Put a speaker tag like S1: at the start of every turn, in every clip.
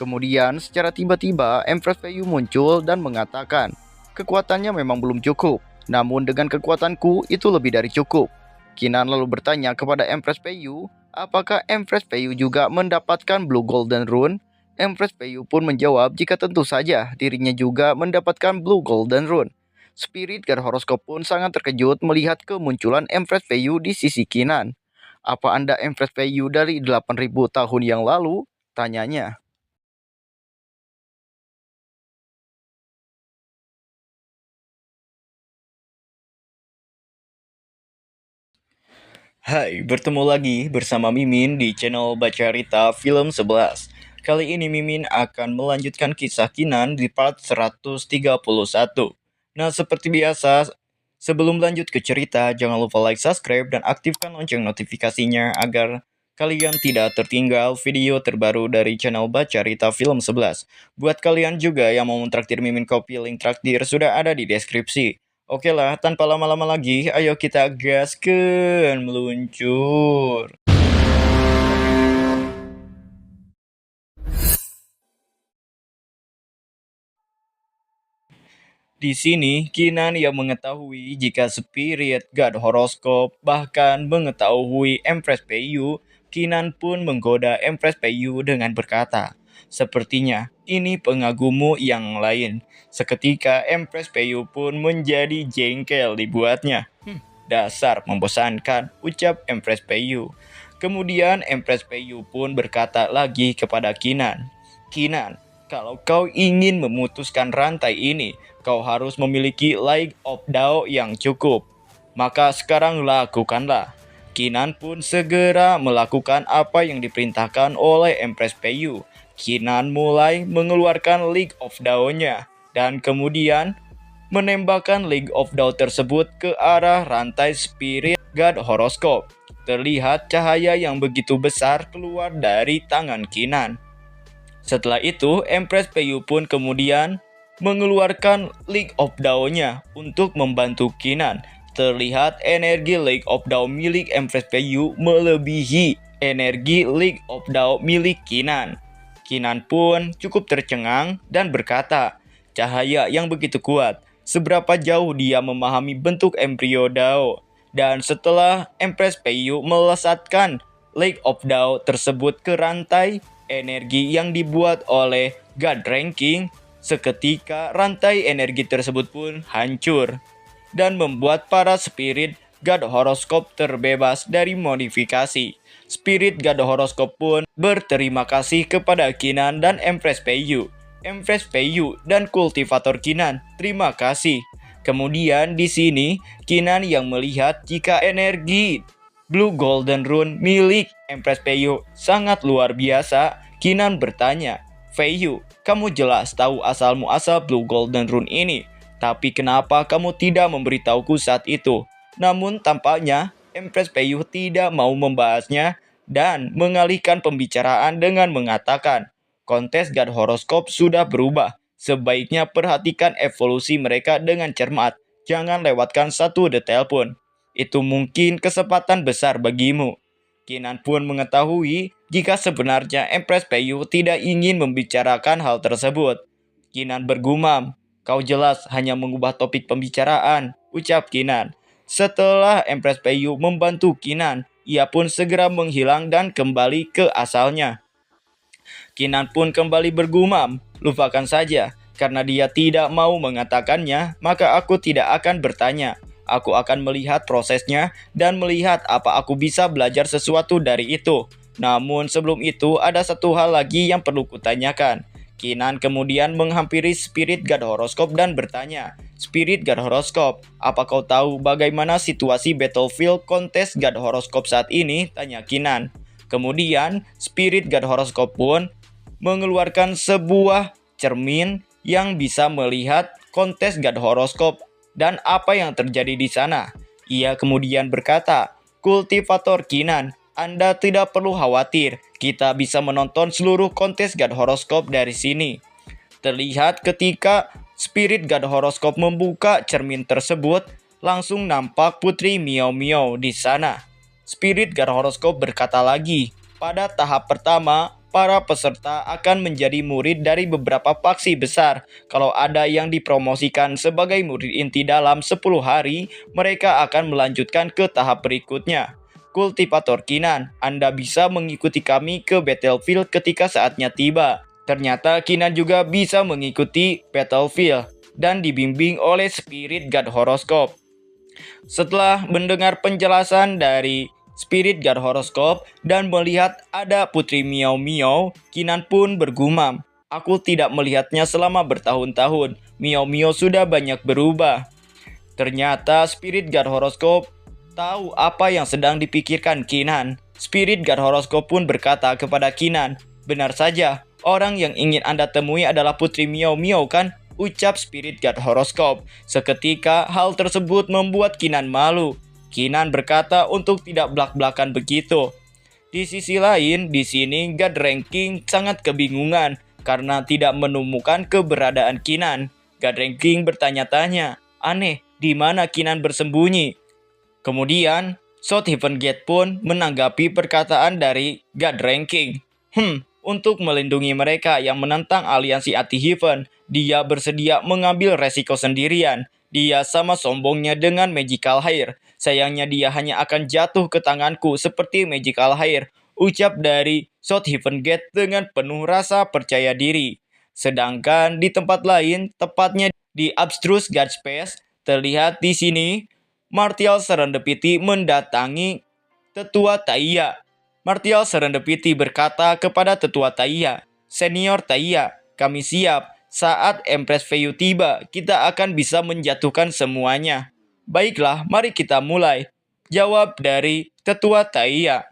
S1: Kemudian, secara tiba-tiba, Empress Peiyu muncul dan mengatakan, kekuatannya memang belum cukup, namun dengan kekuatanku itu lebih dari cukup. Kinan lalu bertanya kepada Empress Peiyu, apakah Empress Peiyu juga mendapatkan Blue Golden Rune? Empress Peiyu pun menjawab jika tentu saja dirinya juga mendapatkan Blue Golden Rune. Spirit God Horoscope pun sangat terkejut melihat kemunculan Empress Peiyu di sisi Kinan. Apa Anda Empress Peiyu dari 8.000 tahun yang lalu? Tanyanya.
S2: Hai, bertemu lagi bersama Mimin di channel Bacarita Film 11. Kali ini Mimin akan melanjutkan kisah Kinan di part 131. Nah, seperti biasa, sebelum lanjut ke cerita, jangan lupa like, subscribe, dan aktifkan lonceng notifikasinya agar kalian tidak tertinggal video terbaru dari channel Bacarita Film 11. Buat kalian juga yang mau mentraktir Mimin kopi, link traktir sudah ada di deskripsi. Oke lah, tanpa lama-lama lagi, ayo kita gaskan meluncur. Di sini, Kinan yang mengetahui jika Spirit God Horoscope bahkan mengetahui Empress Peiyu, Kinan pun menggoda Empress Peiyu dengan berkata, sepertinya ini pengagummu yang lain. Seketika Empress Peiyu pun menjadi jengkel dibuatnya. Dasar membosankan, ucap Empress Peiyu. Kemudian Empress Peiyu pun berkata lagi kepada Kinan, Kinan, kalau kau ingin memutuskan rantai ini, kau harus memiliki Light of Dao yang cukup. Maka sekarang lakukanlah. Kinan pun segera melakukan apa yang diperintahkan oleh Empress Peiyu. Kinan mulai mengeluarkan League of Dao-nya dan kemudian menembakkan League of Dao tersebut ke arah rantai Spirit God Horoscope. Terlihat cahaya yang begitu besar keluar dari tangan Kinan. Setelah itu, Empress Peiyu pun kemudian mengeluarkan League of Dao-nya untuk membantu Kinan. Terlihat energi League of Dao milik Empress Peiyu melebihi energi League of Dao milik Kinan. Kinan pun cukup tercengang dan berkata, cahaya yang begitu kuat, seberapa jauh dia memahami bentuk embrio Dao. Dan setelah Empress Peiyu melesatkan League of Dao tersebut ke rantai energi yang dibuat oleh God Ranking, seketika rantai energi tersebut pun hancur dan membuat para spirit God Horoscope terbebas dari modifikasi. Spirit God Horoscope pun berterima kasih kepada Kinan dan Empress Peiyu. Empress Peiyu dan kultivator Kinan, terima kasih. Kemudian di sini Kinan yang melihat jika energi Blue Golden Rune milik Empress Peiyu sangat luar biasa. Kinan bertanya, Peiyu, kamu jelas tahu asal-muasal Blue Golden Rune ini, tapi kenapa kamu tidak memberitahuku saat itu? Namun tampaknya Empress Peiyu tidak mau membahasnya dan mengalihkan pembicaraan dengan mengatakan, kontes God Horoscope sudah berubah. Sebaiknya perhatikan evolusi mereka dengan cermat. Jangan lewatkan satu detail pun. Itu mungkin kesempatan besar bagimu. Kinan pun mengetahui jika sebenarnya Empress Peiyu tidak ingin membicarakan hal tersebut. Kinan bergumam, kau jelas hanya mengubah topik pembicaraan, ucap Kinan. Setelah Empress Peiyu membantu Kinan, ia pun segera menghilang dan kembali ke asalnya. Kinan pun kembali bergumam, lupakan saja, karena dia tidak mau mengatakannya, maka aku tidak akan bertanya. Aku akan melihat prosesnya dan melihat apa aku bisa belajar sesuatu dari itu. Namun sebelum itu ada satu hal lagi yang perlu kutanyakan. Kinan kemudian menghampiri Spirit God Horoscope dan bertanya, Spirit God Horoscope, apa kau tahu bagaimana situasi battlefield kontes God Horoscope saat ini? Tanya Kinan. Kemudian Spirit God Horoscope pun mengeluarkan sebuah cermin yang bisa melihat kontes God Horoscope dan apa yang terjadi di sana. Ia kemudian berkata, kultivator Kinan, Anda tidak perlu khawatir, kita bisa menonton seluruh kontes God Horoscope dari sini. Terlihat ketika Spirit God Horoscope membuka cermin tersebut, langsung nampak Putri Miao Miao di sana. Spirit God Horoscope berkata lagi, pada tahap pertama, para peserta akan menjadi murid dari beberapa faksi besar. Kalau ada yang dipromosikan sebagai murid inti dalam 10 hari, mereka akan melanjutkan ke tahap berikutnya. Kultivator Kinan, Anda bisa mengikuti kami ke battlefield ketika saatnya tiba. Ternyata Kinan juga bisa mengikuti battlefield dan dibimbing oleh Spirit God Horoscope. Setelah mendengar penjelasan dari Spirit God Horoscope dan melihat ada Putri Miao Miao, Kinan pun bergumam, "Aku tidak melihatnya selama bertahun-tahun. Miao Miao sudah banyak berubah." Ternyata Spirit God Horoscope tahu apa yang sedang dipikirkan Kinan. Spirit God Horoscope pun berkata kepada Kinan, "Benar saja, orang yang ingin Anda temui adalah Putri Miao Miao kan?" Ucap Spirit God Horoscope. Seketika hal tersebut membuat Kinan malu. Kinan berkata untuk tidak belak-belakan begitu. Di sisi lain, di sini God Ranking sangat kebingungan karena tidak menemukan keberadaan Kinan. God Ranking bertanya-tanya, "Aneh, di mana Kinan bersembunyi?" Kemudian, South Heaven Gate pun menanggapi perkataan dari God Ranking. Untuk melindungi mereka yang menentang aliansi Anti Heaven, dia bersedia mengambil resiko sendirian. Dia sama sombongnya dengan Magical Hair. Sayangnya dia hanya akan jatuh ke tanganku seperti Magical Hair, ucap dari South Heaven Gate dengan penuh rasa percaya diri. Sedangkan di tempat lain, tepatnya di Abstruse God Space, terlihat di sini Martial Serendipity mendatangi Tetua Taiya. Martial Serendipity berkata kepada Tetua Taiya, "Senior Taiya, kami siap. Saat Empress Feiyu tiba, kita akan bisa menjatuhkan semuanya." "Baiklah, mari kita mulai," jawab dari Tetua Taiya.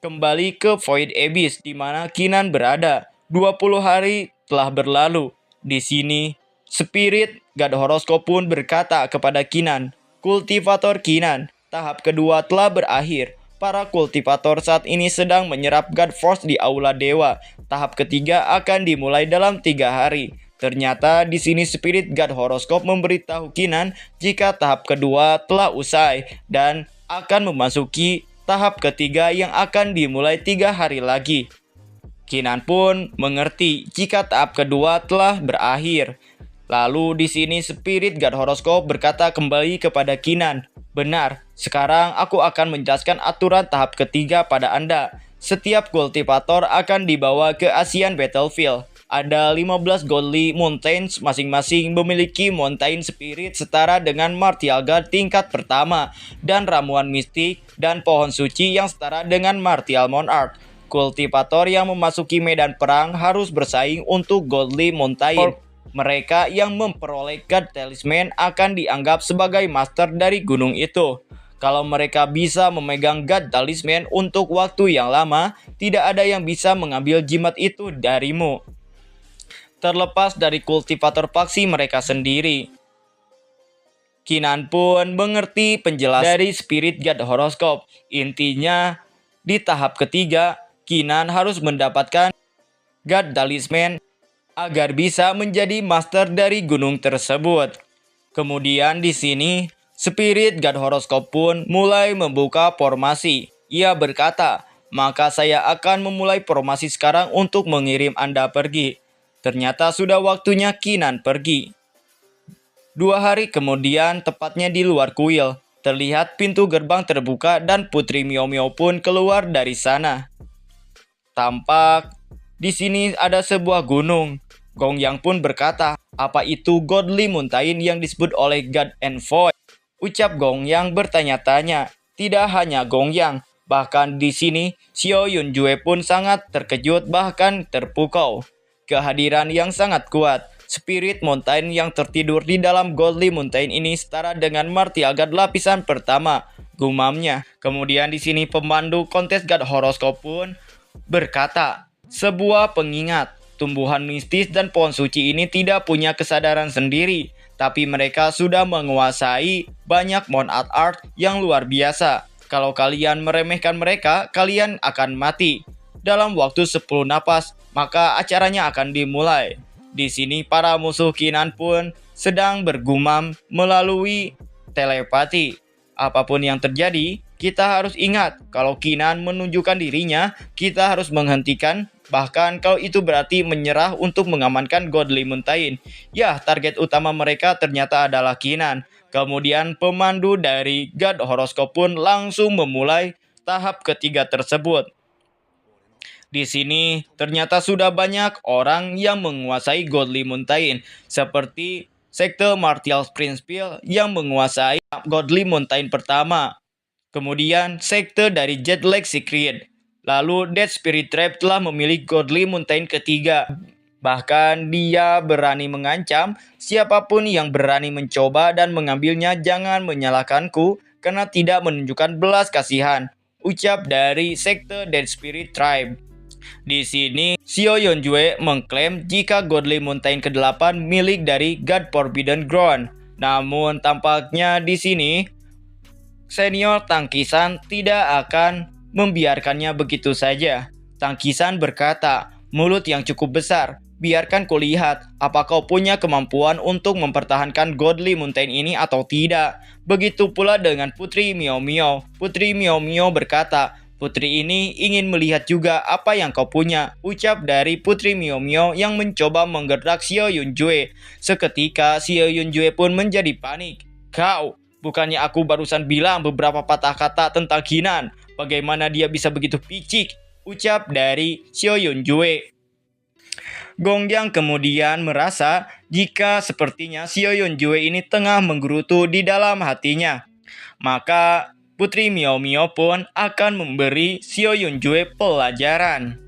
S2: Kembali ke Void Abyss di mana Kinan berada. 20 hari telah berlalu. Di sini, Spirit God Horoscope pun berkata kepada Kinan, "Kultivator Kinan, tahap kedua telah berakhir. Para kultivator saat ini sedang menyerap God Force di Aula Dewa. Tahap ketiga akan dimulai dalam 3 hari. Ternyata di sini Spirit God Horoscope memberitahu Kinan jika tahap kedua telah usai dan akan memasuki tahap ketiga yang akan dimulai 3 hari lagi. Kinan pun mengerti jika tahap kedua telah berakhir. Lalu di sini Spirit God Horoscope berkata kembali kepada Kinan, "Benar, sekarang aku akan menjelaskan aturan tahap ketiga pada Anda. Setiap kultivator akan dibawa ke ASEAN Battlefield. Ada 15 Godly Mountains, masing-masing memiliki Mountain Spirit setara dengan Martial Guard tingkat pertama, dan ramuan mistik dan pohon suci yang setara dengan Martial Monarch. Kultivator yang memasuki medan perang harus bersaing untuk Godly Mountain. Mereka yang memperoleh God Talisman akan dianggap sebagai master dari gunung itu. Kalau mereka bisa memegang God Talisman untuk waktu yang lama, tidak ada yang bisa mengambil jimat itu darimu, terlepas dari kultivator faksi mereka sendiri." Kinan pun mengerti penjelasan dari Spirit God Horoscope. Intinya, di tahap ketiga, Kinan harus mendapatkan God Talisman agar bisa menjadi master dari gunung tersebut. Kemudian di sini, Spirit God Horoscope pun mulai membuka formasi. Ia berkata, "Maka saya akan memulai formasi sekarang untuk mengirim Anda pergi." Ternyata sudah waktunya Kinan pergi. 2 hari kemudian, tepatnya di luar kuil, terlihat pintu gerbang terbuka dan Putri Miao Miao pun keluar dari sana. Tampak di sini ada sebuah gunung. Gong Yang pun berkata, "Apa itu Godly Mountain yang disebut oleh God Envoy?" Ucap Gong Yang bertanya-tanya. Tidak hanya Gong Yang, bahkan di sini Xiao Yunjue pun sangat terkejut bahkan terpukau. Kehadiran yang sangat kuat. Spirit Mountain yang tertidur di dalam Godly Mountain ini setara dengan Martial God lapisan pertama, gumamnya. Kemudian di sini pemandu kontes God Horoscope pun berkata, "Sebuah pengingat. Tumbuhan mistis dan pohon suci ini tidak punya kesadaran sendiri, tapi mereka sudah menguasai banyak monad art yang luar biasa. Kalau kalian meremehkan mereka, kalian akan mati. Dalam waktu 10 napas, maka acaranya akan dimulai." Di sini para musuh Kinan pun sedang bergumam melalui telepati. Apapun yang terjadi, Kita harus ingat, kalau Kinan menunjukkan dirinya, kita harus menghentikan, bahkan kalau itu berarti menyerah untuk mengamankan Godly Mountain. Ya, target utama mereka ternyata adalah Kinan. Kemudian pemandu dari God Horoscope pun langsung memulai tahap ketiga tersebut. Di sini ternyata sudah banyak orang yang menguasai Godly Mountain, seperti sekte Martial Principle yang menguasai Godly Mountain pertama. Kemudian sekte dari Jetlag Secret. Lalu Dead Spirit Tribe telah memilih Godly Mountain ketiga. Bahkan dia berani mengancam, siapapun yang berani mencoba dan mengambilnya jangan menyalahkanku karena tidak menunjukkan belas kasihan. Ucap dari sekte Dead Spirit Tribe. Di sini, Xiao Yunjue mengklaim jika Godly Mountain ke-8 milik dari God Forbidden Ground. Namun tampaknya di sini, senior Tangkisan tidak akan membiarkannya begitu saja. Tangkisan berkata, mulut yang cukup besar, biarkan kulihat apa kau punya kemampuan untuk mempertahankan Godly Mountain ini atau tidak. Begitu pula dengan Putri Miao Miao. Putri Miao Miao berkata, putri ini ingin melihat juga apa yang kau punya, ucap dari Putri Miao Miao yang mencoba menggertak Xiao Yunjue. Seketika Xiao Yunjue pun menjadi panik. Kau, bukannya aku barusan bilang beberapa patah kata tentang Kinan, bagaimana dia bisa begitu picik, ucap dari Xiao Yunjue. Gongyang kemudian merasa jika sepertinya Xiao Yunjue ini tengah menggerutu di dalam hatinya. Maka Putri Miao Miao pun akan memberi Xiao Yunjue pelajaran.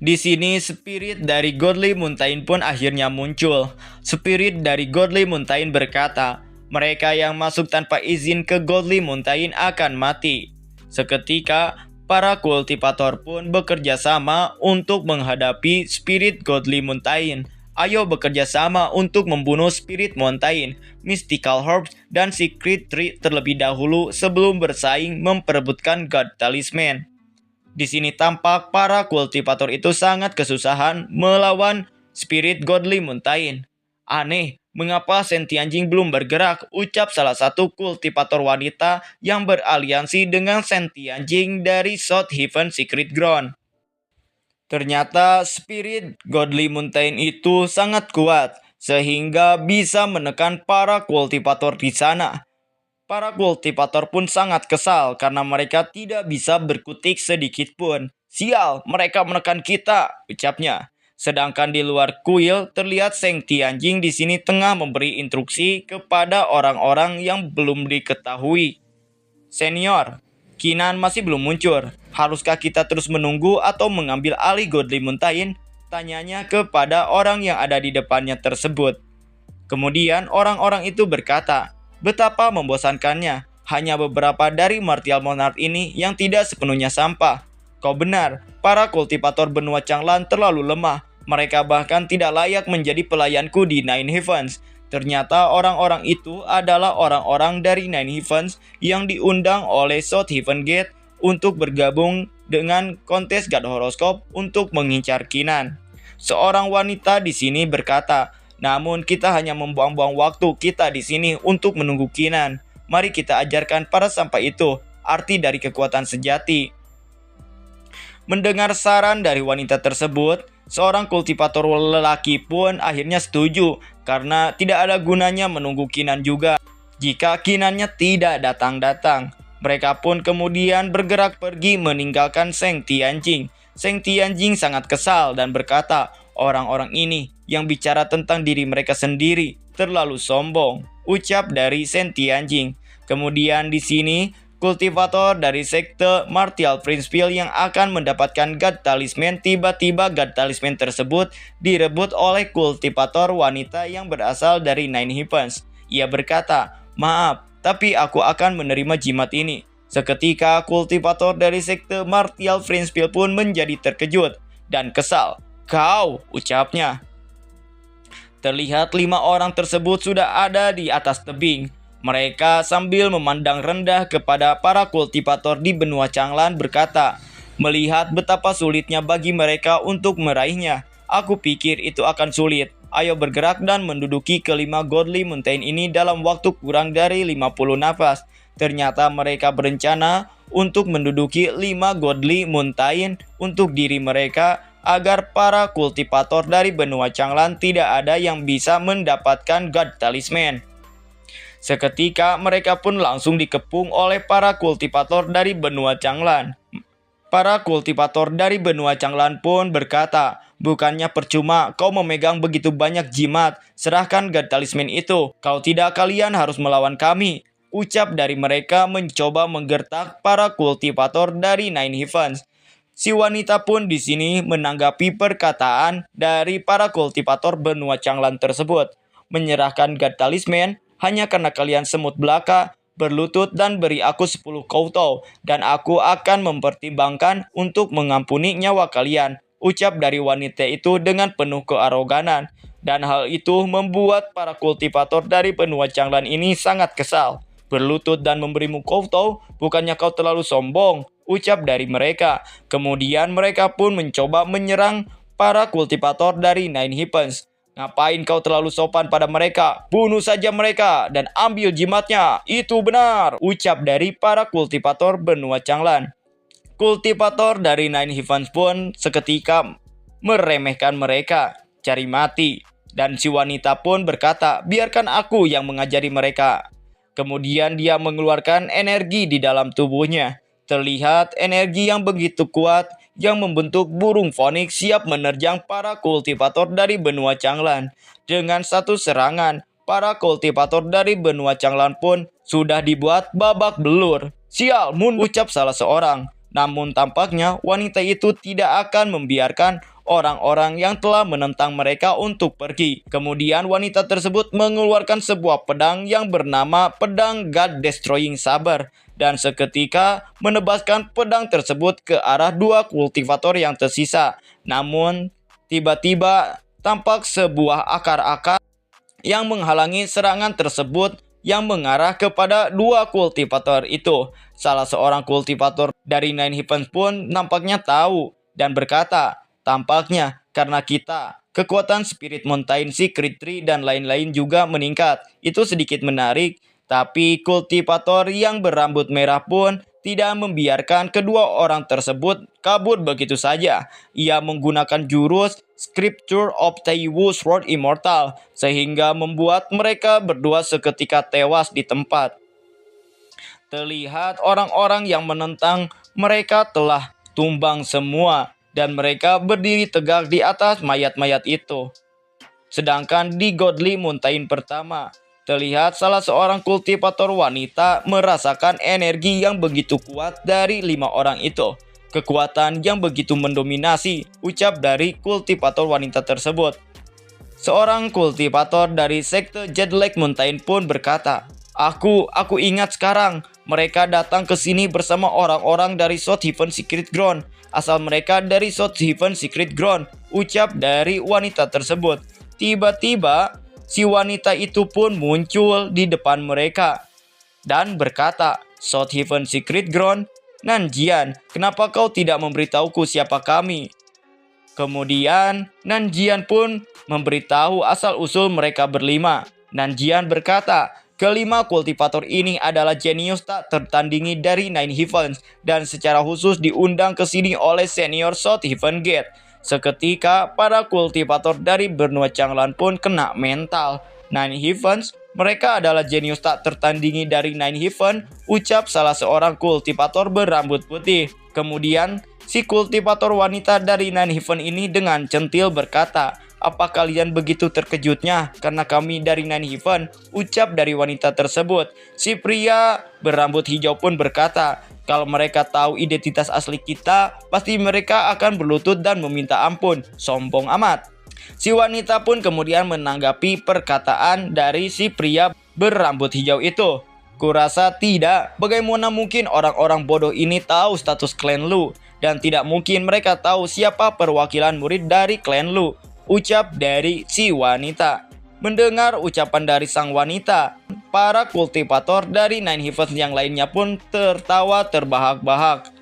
S2: Di sini spirit dari Godly Mountain pun akhirnya muncul. Spirit dari Godly Mountain berkata, mereka yang masuk tanpa izin ke Godly Mountain akan mati. Seketika, para kultivator pun bekerja sama untuk menghadapi spirit Godly Mountain. Ayo bekerja sama untuk membunuh Spirit Mountain, Mystical Herbs, dan Secret Tree terlebih dahulu sebelum bersaing memperebutkan God Talisman. Di sini tampak para kultivator itu sangat kesusahan melawan Spirit Godly Mountain. Aneh, mengapa Sentianjing belum bergerak, ucap salah satu kultivator wanita yang beraliansi dengan Sentianjing dari South Heaven Secret Ground. Ternyata spirit Godly Mountain itu sangat kuat, sehingga bisa menekan para kultivator di sana. Para kultivator pun sangat kesal karena mereka tidak bisa berkutik sedikit pun. Sial, mereka menekan kita, ucapnya. Sedangkan di luar kuil terlihat Seng Tianjing di sini tengah memberi instruksi kepada orang-orang yang belum diketahui. Senior, Kinan masih belum muncul. Haruskah kita terus menunggu atau mengambil alih Godly Mountain? Tanyanya kepada orang yang ada di depannya tersebut. Kemudian orang-orang itu berkata, betapa membosankannya. Hanya beberapa dari Martial Monarch ini yang tidak sepenuhnya sampah. Kau benar, para kultivator benua Changlan terlalu lemah. Mereka bahkan tidak layak menjadi pelayanku di Nine Heavens. Ternyata orang-orang itu adalah orang-orang dari Nine Heavens yang diundang oleh South Heaven Gate untuk bergabung dengan kontes God Horoscope untuk mengincar Kinan. Seorang wanita di sini berkata, namun kita hanya membuang-buang waktu kita di sini untuk menunggu Kinan. Mari kita ajarkan para sampai itu arti dari kekuatan sejati. Mendengar saran dari wanita tersebut, seorang kultivator lelaki pun akhirnya setuju karena tidak ada gunanya menunggu Kinan juga jika Kinannya tidak datang-datang. Mereka pun kemudian bergerak pergi meninggalkan Seng Tianjing. Seng Tianjing sangat kesal dan berkata, orang-orang ini yang bicara tentang diri mereka sendiri terlalu sombong, ucap dari Seng Tianjing. Kemudian di sini kultivator dari sekte Martial Principle yang akan mendapatkan God Talisman, tiba-tiba God Talisman tersebut direbut oleh kultivator wanita yang berasal dari Nine Heavens. Ia berkata, maaf, tapi aku akan menerima jimat ini. Seketika kultivator dari sekte Martial Principle pun menjadi terkejut dan kesal. Kau, ucapnya. Terlihat 5 orang tersebut sudah ada di atas tebing. Mereka sambil memandang rendah kepada para kultivator di benua Changlan berkata, melihat betapa sulitnya bagi mereka untuk meraihnya, aku pikir itu akan sulit. Ayo bergerak dan menduduki kelima Godly Mountain ini dalam waktu kurang dari 50 nafas. Ternyata mereka berencana untuk menduduki 5 Godly Mountain untuk diri mereka agar para kultivator dari benua Changlan tidak ada yang bisa mendapatkan God Talisman. Seketika mereka pun langsung dikepung oleh para kultivator dari benua Changlan. Para kultivator dari benua Changlan pun berkata, "Bukannya percuma kau memegang begitu banyak jimat, serahkan God Talisman itu. Kalau tidak kalian harus melawan kami." Ucap dari mereka mencoba menggertak para kultivator dari Nine Heavens. Si wanita pun di sini menanggapi perkataan dari para kultivator benua Changlan tersebut. Menyerahkan God Talisman hanya karena kalian semut belaka, berlutut dan beri aku 10 koutou, dan aku akan mempertimbangkan untuk mengampuni nyawa kalian. Ucap dari wanita itu dengan penuh kearoganan. Dan hal itu membuat para kultivator dari benua Changlan ini sangat kesal. Berlutut dan memberimu koutou, bukannya kau terlalu sombong? Ucap dari mereka. Kemudian mereka pun mencoba menyerang para kultivator dari Nine Heavens. "Ngapain kau terlalu sopan pada mereka? Bunuh saja mereka dan ambil jimatnya. Itu benar," ucap dari para kultivator benua Changlan. Kultivator dari Nine Heavens pun seketika meremehkan mereka. Cari mati. Dan si wanita pun berkata, "Biarkan aku yang mengajari mereka." Kemudian dia mengeluarkan energi di dalam tubuhnya. Terlihat energi yang begitu kuat yang membentuk burung Phoenix siap menerjang para kultivator dari benua Changlan. Dengan satu serangan, para kultivator dari benua Changlan pun sudah dibuat babak belur. "Sial, ucap salah seorang. Namun tampaknya wanita itu tidak akan membiarkan orang-orang yang telah menentang mereka untuk pergi. Kemudian wanita tersebut mengeluarkan sebuah pedang yang bernama pedang God Destroying Saber, dan seketika menebaskan pedang tersebut ke arah 2 kultivator yang tersisa. Namun tiba-tiba tampak sebuah akar-akar yang menghalangi serangan tersebut yang mengarah kepada 2 kultivator itu. Salah seorang kultivator dari Nine Heavens pun nampaknya tahu dan berkata, "Tampaknya karena kita, kekuatan Spirit Mountain, Secret Tree, dan lain-lain juga meningkat." Itu sedikit menarik, tapi kultivator yang berambut merah pun tidak membiarkan kedua orang tersebut kabur begitu saja. Ia menggunakan jurus Scripture of Taiwu Sword Immortal, sehingga membuat mereka berdua seketika tewas di tempat. Terlihat orang-orang yang menentang mereka telah tumbang semua, dan mereka berdiri tegak di atas mayat-mayat itu. Sedangkan di Godly Mountain pertama, terlihat salah seorang kultivator wanita merasakan energi yang begitu kuat dari 5 orang itu. Kekuatan yang begitu mendominasi, ucap dari kultivator wanita tersebut. Seorang kultivator dari sekte Jedlake Mountain pun berkata, Aku ingat sekarang. Mereka datang ke sini bersama orang-orang dari South Heaven Secret Ground. Asal mereka dari South Heaven Secret Ground," ucap dari wanita tersebut. Tiba-tiba, si wanita itu pun muncul di depan mereka dan berkata, "South Heaven Secret Ground, Nanjian, kenapa kau tidak memberitahuku siapa kami?" Kemudian, Nanjian pun memberitahu asal-usul mereka berlima. Nanjian berkata, "Kelima kultivator ini adalah jenius tak tertandingi dari Nine Heavens dan secara khusus diundang ke sini oleh senior South Heaven Gate." Seketika, para kultivator dari benua Changlan pun kena mental. Nine Heavens, mereka adalah jenius tak tertandingi dari Nine Heaven, ucap salah seorang kultivator berambut putih. Kemudian, si kultivator wanita dari Nine Heaven ini dengan centil berkata, "Apa kalian begitu terkejutnya karena kami dari Nine Heaven?" ucap dari wanita tersebut. Si pria berambut hijau pun berkata, "Kalau mereka tahu identitas asli kita, pasti mereka akan berlutut dan meminta ampun. Sombong amat." Si wanita pun kemudian menanggapi perkataan dari si pria berambut hijau itu. "Kurasa tidak. Bagaimana mungkin orang-orang bodoh ini tahu status klan Lu? Dan tidak mungkin mereka tahu siapa perwakilan murid dari klan Lu," ucap dari si wanita. Mendengar ucapan dari sang wanita, para kultivator dari Nine Heavens yang lainnya pun tertawa terbahak-bahak.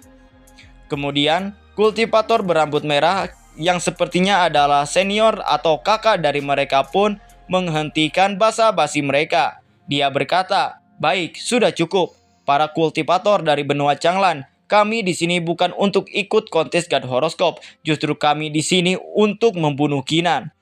S2: Kemudian, kultivator berambut merah yang sepertinya adalah senior atau kakak dari mereka pun menghentikan basa-basi mereka. Dia berkata, "Baik, sudah cukup. para kultivator dari benua Changlan. Kami di sini bukan untuk ikut kontes God Horoskop, justru kami di sini untuk membunuh Kinan.